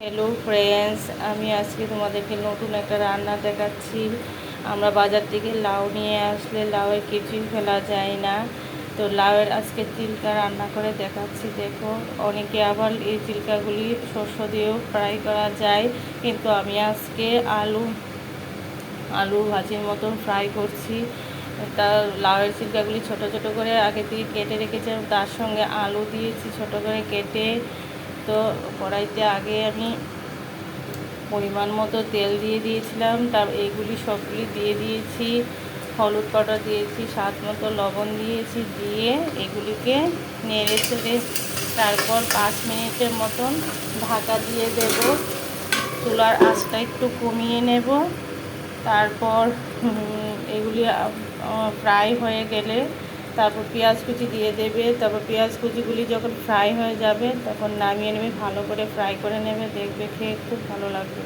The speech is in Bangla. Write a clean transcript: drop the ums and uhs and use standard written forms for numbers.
হ্যালো ফ্রেন্ডস, আমি আজকে তোমাদেরকে নতুন একটা রান্না দেখাচ্ছি। আমরা বাজার থেকে লাউ নিয়ে আসলে লাউয়ের কিছুই ফেলা যায় না, তো লাউয়ের আজকে চিল্কা রান্না করে দেখাচ্ছি। দেখো, অনেকে আবার এই চিল্কাগুলি শস্য দিয়েও ফ্রাই করা যায়, কিন্তু আমি আজকে আলু ভাজির মতন ফ্রাই করছি। তা লাউয়ের চিল্কাগুলি ছোট ছোট করে আগে থেকে কেটে রেখেছিলাম, তার সঙ্গে আলু দিয়েছি ছোট করে কেটে। তো কড়াইতে আগে আমি পরিমাণ মতো তেল দিয়ে দিয়েছিলাম, তার এইগুলি সবগুলি দিয়ে দিয়েছি, হলুদ পাউডার দিয়েছি, স্বাদ মতো লবণ দিয়েছি, দিয়ে এগুলিকে নেড়ে চেড়ে তারপর 5 মিনিটের মতন ঢাকা দিয়ে দেব। চুলার আঁচটা একটু কমিয়ে নেব। তারপর এগুলি ফ্রাই হয়ে গেলে তারপর পেঁয়াজ কুচি দিয়ে দেবে। তারপর পেঁয়াজ কুচিগুলি যখন ফ্রাই হয়ে যাবে তখন নামিয়ে নেবে, ভালো করে ফ্রাই করে নেবে, দেখবে খেয়ে খুব ভালো লাগবে।